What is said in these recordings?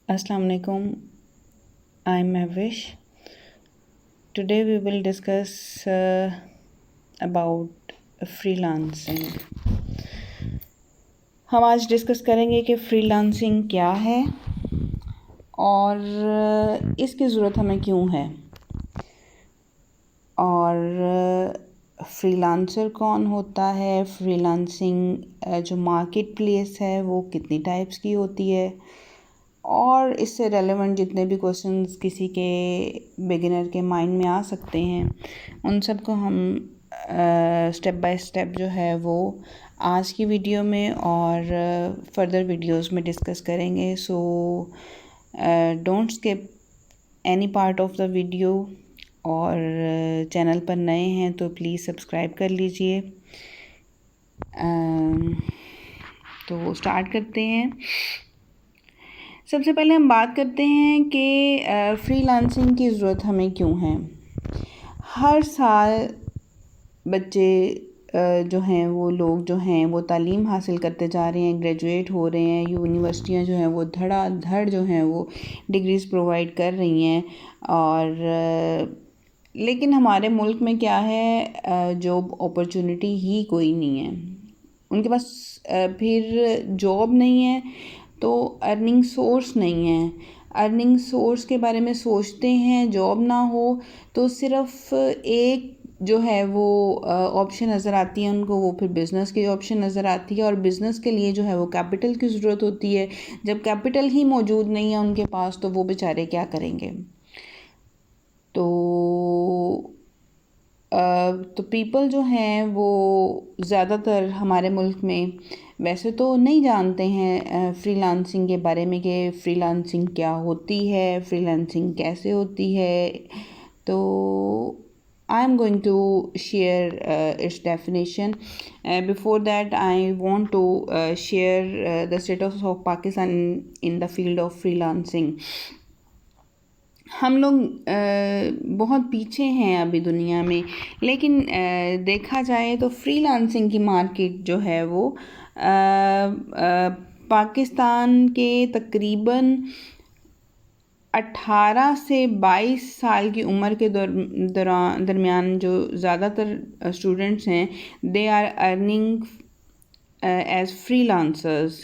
Assalamu alaikum. I'm Mavish. Today we will discuss about freelancing. हम आज discuss करेंगे कि फ्रीलांसिंग क्या है और इसकी ज़रूरत हमें क्यों है और फ्रीलांसर कौन होता है, फ्रीलांसिंग जो मार्केट प्लेस है वो कितनी टाइप्स की होती है और इससे रेलेवेंट जितने भी क्वेश्चंस किसी के बिगिनर के माइंड में आ सकते हैं उन सब को हम स्टेप बाय स्टेप जो है वो आज की वीडियो में और फर्दर वीडियोस में डिस्कस करेंगे। So don't skip any part of the video और चैनल पर नए हैं तो प्लीज़ सब्सक्राइब कर लीजिए। तो स्टार्ट करते हैं। सबसे पहले हम बात करते हैं कि फ्रीलांसिंग की ज़रूरत हमें क्यों है। हर साल बच्चे जो हैं वो लोग जो हैं वो तालीम हासिल करते जा रहे हैं, ग्रेजुएट हो रहे हैं, यूनिवर्सिटियां जो हैं वो धड़ाधड़ जो हैं वो डिग्रीज़ प्रोवाइड कर रही हैं और लेकिन हमारे मुल्क में क्या है, जॉब अपॉर्चुनिटी ही कोई नहीं है। उनके पास फिर जॉब नहीं है तो अर्निंग सोर्स नहीं है। अर्निंग सोर्स के बारे में सोचते हैं, जॉब ना हो तो सिर्फ एक जो है वो ऑप्शन नज़र आती है उनको, वो फिर बिज़नेस की ऑप्शन नज़र आती है और बिज़नेस के लिए जो है वो कैपिटल की ज़रूरत होती है। जब कैपिटल ही मौजूद नहीं है उनके पास तो वो बेचारे क्या करेंगे। तो पीपल जो हैं वो ज़्यादातर हमारे मुल्क में वैसे तो नहीं जानते हैं फ्रीलांसिंग के बारे में कि फ्रीलांसिंग क्या होती है, फ्रीलांसिंग कैसे होती है। तो I am going to share its definition. Before that, I want to share the status of Pakistan in the field of freelancing. हम लोग बहुत पीछे हैं अभी दुनिया में, लेकिन देखा जाए तो फ्रीलांसिंग की मार्केट जो है वो पाकिस्तान के तकरीबन 18 से 22 साल की उम्र के दरमियान जो ज़्यादातर स्टूडेंट्स हैं they are earning as freelancers.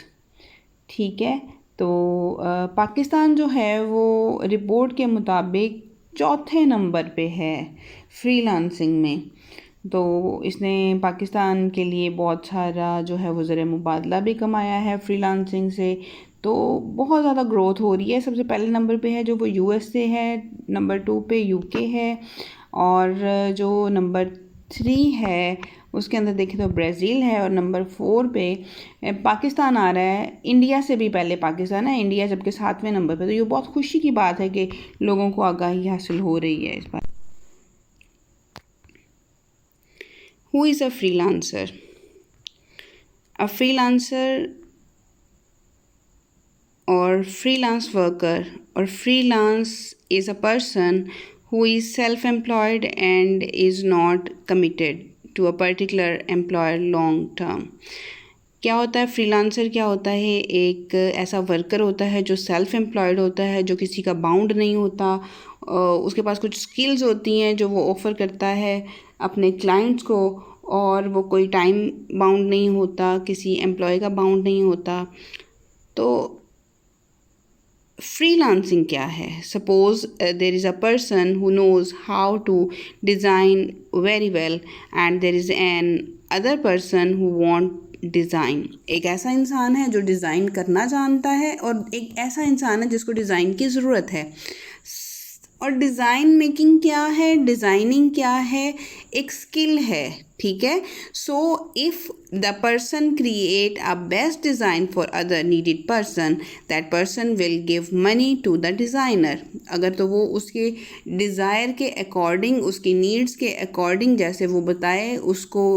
ठीक है, तो पाकिस्तान जो है वो रिपोर्ट के मुताबिक चौथे नंबर पे है फ्रीलांसिंग में। तो इसने पाकिस्तान के लिए बहुत सारा जो है वो ज़र मुबादला भी कमाया है फ्रीलांसिंग से। तो बहुत ज़्यादा ग्रोथ हो रही है। सबसे पहले नंबर पे है जो वो यूएसए है, नंबर 2 पे यूके है और जो नंबर 3 है उसके अंदर देखें तो ब्राज़ील है और नंबर 4 पे पाकिस्तान आ रहा है। इंडिया से भी पहले पाकिस्तान है, इंडिया जबकि 7वें नंबर पे। तो ये बहुत खुशी की बात है कि लोगों को आगाही हासिल हो रही है इस बार। Who is a freelancer? A freelancer or freelance worker or freelance is a person who is self-employed and is not committed to a particular employer long term. क्या होता है फ्रीलांसर? क्या होता है? एक ऐसा वर्कर होता है जो सेल्फ एम्प्लॉयड होता है, जो किसी का बाउंड नहीं होता। उसके पास कुछ स्किल्स होती हैं जो वो ऑफ़र करता है अपने क्लाइंट्स को और वो कोई टाइम बाउंड नहीं होता, किसी एम्प्लॉय का बाउंड नहीं होता। तो फ्रीलांसिंग क्या है? Suppose there is a person who knows how to design very well and there is an other person who want design. एक ऐसा इंसान है जो डिज़ाइन करना जानता है और एक ऐसा इंसान है जिसको डिज़ाइन की ज़रूरत है। और डिज़ाइन मेकिंग क्या है, डिज़ाइनिंग क्या है? एक स्किल है। ठीक है, so if the person create a best design for other needed person, that person will give money to the designer. अगर तो वो उसके डिज़ायर के अकॉर्डिंग, उसकी नीड्स के अकॉर्डिंग जैसे वो बताए उसको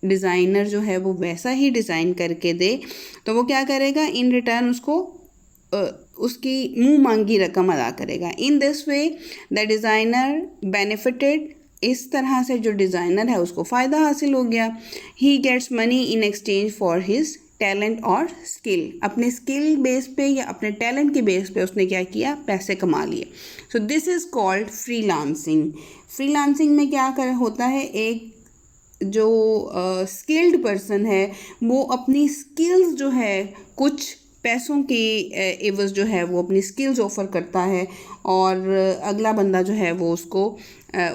डिज़ाइनर जो है वो वैसा ही डिज़ाइन करके दे, तो वो क्या करेगा? इन रिटर्न उसको उसकी मुंह मांगी रकम अदा करेगा। In this way the designer benefited. इस तरह से जो डिज़ाइनर है उसको फ़ायदा हासिल हो गया। He gets money in exchange for his talent और स्किल, अपने स्किल बेस पे या अपने टैलेंट के बेस पे उसने क्या किया, पैसे कमा लिए। So this is called freelancing. Freelancing में क्या कर होता है, एक जो स्किल्ड पर्सन है वो अपनी स्किल्स जो है कुछ पैसों की एवज जो है वो अपनी स्किल्स ऑफ़र करता है, और अगला बंदा जो है वो उसको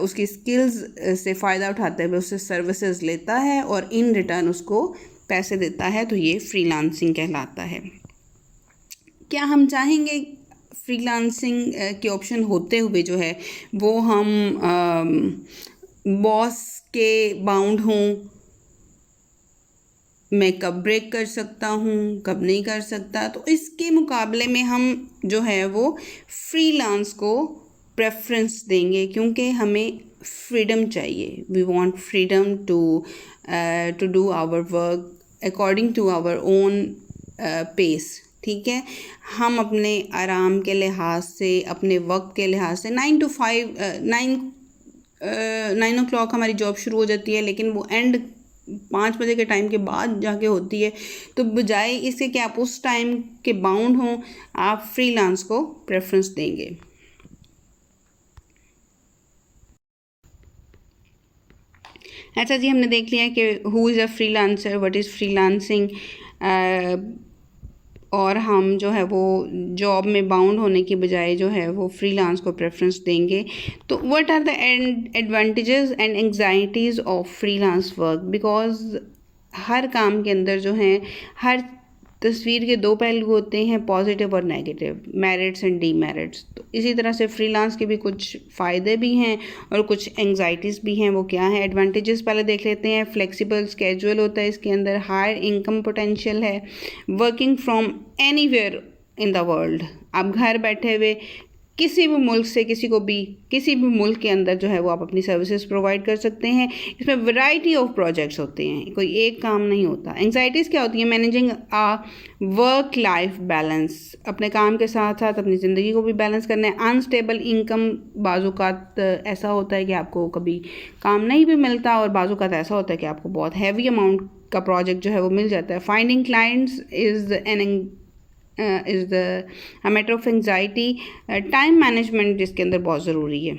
उसकी स्किल्स से फ़ायदा उठाते हुए उससे सर्विसेज लेता है और इन रिटर्न उसको पैसे देता है। तो ये फ्रीलांसिंग कहलाता है। क्या हम चाहेंगे फ्रीलांसिंग के ऑप्शन होते हुए जो है वो हम बॉस के बाउंड हों, मैं कब ब्रेक कर सकता हूँ, कब नहीं कर सकता? तो इसके मुकाबले में हम जो है वो फ्रीलांस को प्रेफरेंस देंगे, क्योंकि हमें फ्रीडम चाहिए। We want freedom to do our work according to our own pace. ठीक है, हम अपने आराम के लिहाज से, अपने वक्त के लिहाज से 9 to 5 9 o'clock हमारी जॉब शुरू हो जाती है, लेकिन वो एंड 5 बजे के टाइम के बाद जाके होती है। तो बजाय इसके कि आप उस टाइम के बाउंड हों, आप फ्रीलांस को प्रेफरेंस देंगे। अच्छा जी, हमने देख लिया कि who is a freelancer, what is freelancing, और हम जो है वो जॉब में बाउंड होने की बजाय जो है वो फ्रीलांस को प्रेफरेंस देंगे। तो what are the advantages and anxieties of freelance work? Because हर काम के अंदर जो है, हर तस्वीर के दो पहलू होते हैं, पॉजिटिव और नेगेटिव, मेरिट्स एंड डीमेरिट्स। तो इसी तरह से फ्रीलांस के भी कुछ फ़ायदे भी हैं और कुछ एंग्जाइटीज़ भी हैं। वो क्या है? एडवांटेजेस पहले देख लेते हैं। फ्लेक्सिबल स्केड्यूल होता है इसके अंदर, हायर इनकम पोटेंशियल है, working from anywhere in the world. आप घर बैठे हुए किसी भी मुल्क से, किसी भी मुल्क के अंदर जो है वो आप अपनी सर्विसेज प्रोवाइड कर सकते हैं। इसमें वैरायटी ऑफ प्रोजेक्ट्स होते हैं, कोई एक काम नहीं होता। एंग्जाइटीज़ क्या होती है? मैनेजिंग आ वर्क लाइफ बैलेंस, अपने काम के साथ साथ अपनी ज़िंदगी को भी बैलेंस करना है। अनस्टेबल इनकम, बाज़ात ऐसा होता है कि आपको कभी काम नहीं भी मिलता, और बाज़ात ऐसा होता है कि आपको बहुत हैवी अमाउंट का प्रोजेक्ट जो है वो मिल जाता है। Finding clients is the matter of anxiety. Time management जिसके अंदर बहुत ज़रूरी है।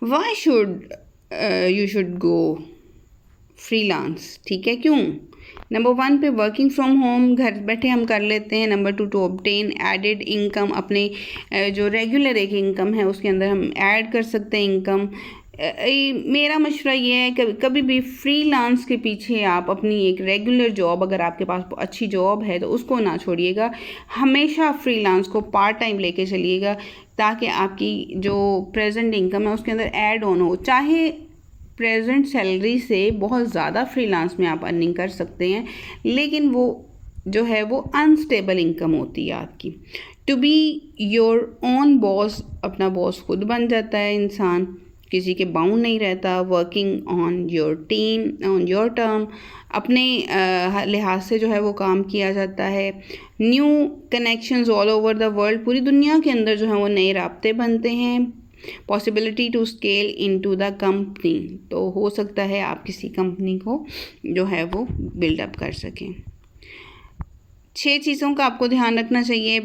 Why you should go freelance? ठीक है, क्यों? नंबर 1 पे वर्किंग फ्रॉम होम, घर बैठे हम कर लेते हैं। Number 2 to obtain added income, अपने जो रेगुलर एक इनकम है उसके अंदर हम ऐड कर सकते हैं इनकम। मेरा मशवरा ये है कि कभी भी फ्रीलांस के पीछे आप अपनी एक रेगुलर जॉब, अगर आपके पास अच्छी जॉब है तो उसको ना छोड़िएगा, हमेशा फ्रीलांस को पार्ट टाइम लेके चलिएगा, ताकि आपकी जो प्रेजेंट इनकम है उसके अंदर ऐड ऑन हो। चाहे प्रेजेंट सैलरी से बहुत ज़्यादा फ्रीलांस में आप अर्निंग कर सकते हैं, लेकिन वो जो है वो अनस्टेबल इनकम होती है आपकी। To be your own boss, अपना बॉस खुद बन जाता है इंसान, किसी के बाउंड नहीं रहता। Working on your team, on your term, अपने लिहाज से जो है वो काम किया जाता है। New connections all over the world, पूरी दुनिया के अंदर जो है वो नए राब्ते बनते हैं। Possibility to scale into the company, तो हो सकता है आप किसी कंपनी को जो है वो बिल्डअप कर सकें। 6 चीज़ों का आपको ध्यान रखना चाहिए।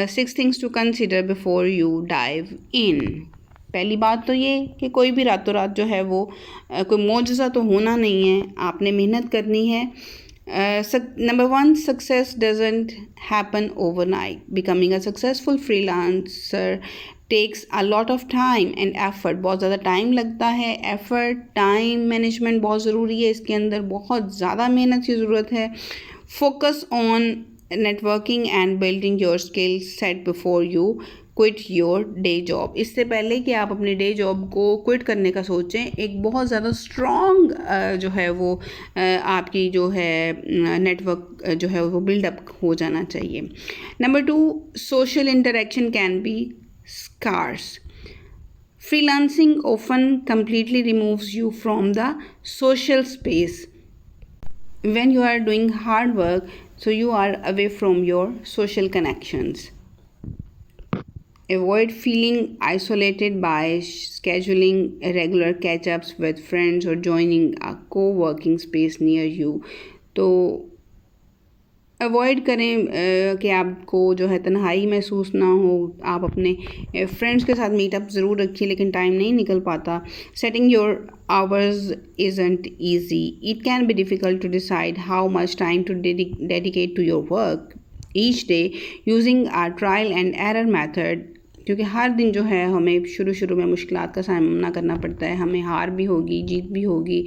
6 things to consider before you dive in. पहली बात तो ये कि कोई भी रातों रात जो है वो कोई मौजज़ा तो होना नहीं है, आपने मेहनत करनी है। Number 1, success doesn't happen overnight. Becoming a successful freelancer takes a lot of time and effort. बहुत ज़्यादा टाइम लगता है, एफर्ट, टाइम मैनेजमेंट बहुत ज़रूरी है, इसके अंदर बहुत ज़्यादा मेहनत की ज़रूरत है। Focus on networking and building your skill set before you quit your day job. इससे पहले कि आप अपनी डे जॉब को क्विट करने का सोचें, एक बहुत ज़्यादा स्ट्रॉन्ग जो है वो आपकी जो है नेटवर्क जो है वो बिल्डअप हो जाना चाहिए। Number 2, social interaction can be scarce. Freelancing often completely removes you from the social space. When you are doing hard work, so you are away from your social connections. Avoid feeling isolated by scheduling regular catch-ups with friends or joining a co-working space near you. तो avoid करें कि आपको जो है तन्हाई महसूस ना हो। आप अपने फ्रेंड्स के साथ मीटअप ज़रूर रखिए, लेकिन टाइम नहीं निकल पाता। Setting your hours isn't easy. It can be difficult to decide how much time to dedicate to your work each day using our trial and error method, क्योंकि हर दिन जो है हमें शुरू में मुश्किलात का सामना करना पड़ता है। हमें हार भी होगी, जीत भी होगी,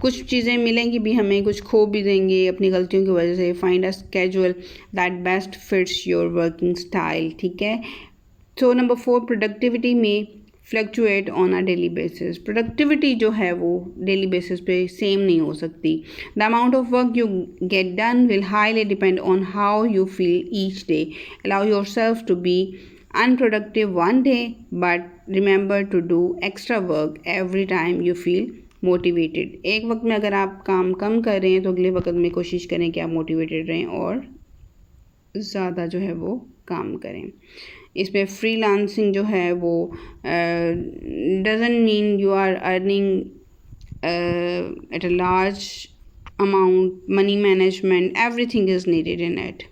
कुछ चीज़ें मिलेंगी भी हमें, कुछ खो भी देंगे अपनी गलतियों की वजह से। Find a schedule that best fits your working style, ठीक है। तो नंबर 4, प्रोडक्टिविटी में fluctuate on a daily basis. Productivity जो है वो डेली बेसिस पे सेम नहीं हो सकती। The amount of work you get done will highly depend on how you feel each day. Allow yourself to be unproductive one day, but remember to do extra work every time you feel motivated. एक वक्त में अगर आप काम कम कर रहे हैं तो अगले वक्त में कोशिश करें कि आप मोटिवेटेड रहें और ज़्यादा जो है वो काम करें। इसमें फ्रीलांसिंग जो है वो doesn't mean you are earning at a large amount. Money management, everything is needed in it.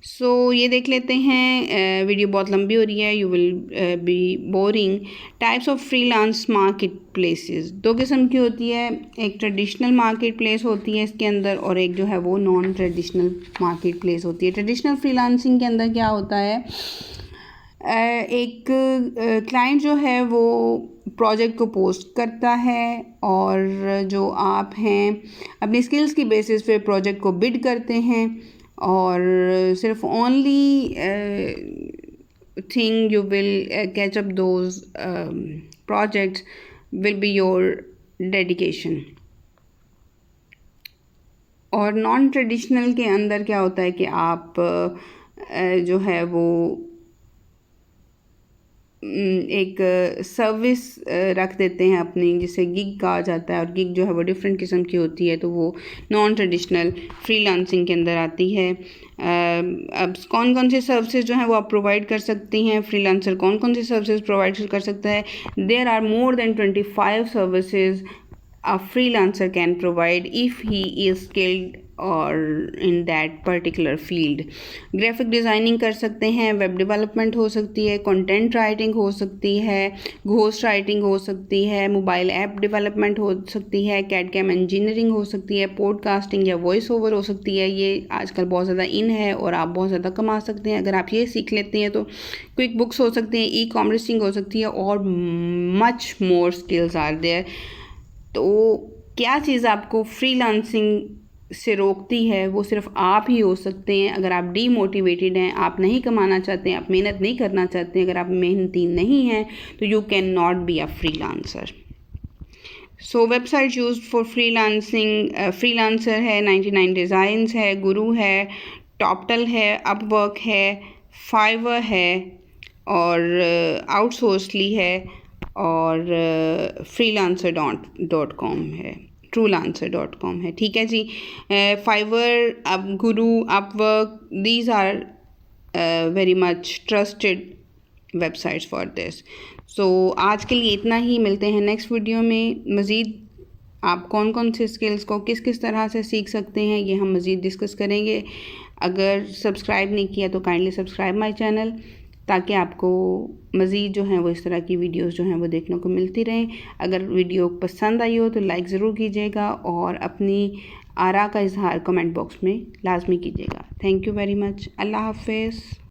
So ये देख लेते हैं, वीडियो बहुत लंबी हो रही है, you will be boring. Types of freelance market places 2 किस्म की होती है। एक ट्रेडिशनल मार्केट प्लेस होती है इसके अंदर, और एक जो है वो नॉन ट्रेडिशनल मार्केट प्लेस होती है। ट्रेडिशनल फ्रीलांसिंग के अंदर क्या होता है, एक क्लाइंट जो है वो प्रोजेक्ट को पोस्ट करता है और जो आप हैं अपनी स्किल्स की बेसिस पे प्रोजेक्ट को बिड करते हैं, और सिर्फ only thing you will catch up those projects will be your dedication. और नॉन ट्रेडिशनल के अंदर क्या होता है कि आप जो है वो एक सर्विस रख देते हैं अपनी, जिसे गिग कहा जाता है, और गिग जो है वो डिफरेंट किस्म की होती है, तो वो नॉन ट्रेडिशनल फ्रीलांसिंग के अंदर आती है। अब कौन कौन से सर्विसेज जो हैं वो आप प्रोवाइड कर सकती हैं, फ्रीलांसर कौन कौन सी सर्विसेज प्रोवाइड कर सकता है। There are more than 25 services a freelancer can provide if he is skilled और in that particular field. Graphic designing कर सकते हैं, वेब डेवलपमेंट हो सकती है, कंटेंट राइटिंग हो सकती है, घोस्ट राइटिंग हो सकती है, मोबाइल ऐप डेवलपमेंट हो सकती है, कैड कैम इंजीनियरिंग हो सकती है, पॉडकास्टिंग या वॉइस ओवर हो सकती है। ये आजकल बहुत ज़्यादा इन है और आप बहुत ज़्यादा कमा सकते हैं अगर आप ये सीख लेते हैं। तो क्विक बुक्स हो सकती हैं, ई कॉमर्सिंग हो सकती है, और much more skills are there. तो क्या चीज़ आपको फ्रीलांसिंग से रोकती है, वो सिर्फ आप ही हो सकते हैं। अगर आप डीमोटिवेटेड हैं, आप नहीं कमाना चाहते हैं, आप मेहनत नहीं करना चाहते हैं, अगर आप मेहनती नहीं हैं, तो you can not be a freelancer. So website use for freelancing, freelancer है, 99 डिज़ाइंस है, गुरु है, टॉपटल है, अपवर्क है, फाइवर है, और आउटसोर्सली है, और freelancer.com है, truelancer.com है, ठीक है जी। Fiverr, up guru, Upwork, these are very much trusted websites for this. So आज के लिए इतना ही, मिलते हैं नेक्स्ट वीडियो में। मज़ीद आप कौन कौन से स्किल्स को किस किस तरह से सीख सकते हैं, ये हम मज़ीद डिस्कस करेंगे। अगर सब्सक्राइब नहीं किया तो काइंडली सब्सक्राइब माय चैनल, ताकि आपको मज़ीद जो हैं वो इस तरह की वीडियोस जो हैं वो देखने को मिलती रहें। अगर वीडियो पसंद आई हो तो लाइक ज़रूर कीजिएगा, और अपनी आरा का इजहार कमेंट बॉक्स में लाजमी कीजिएगा। Thank you very much. अल्लाह हाफ़िज़।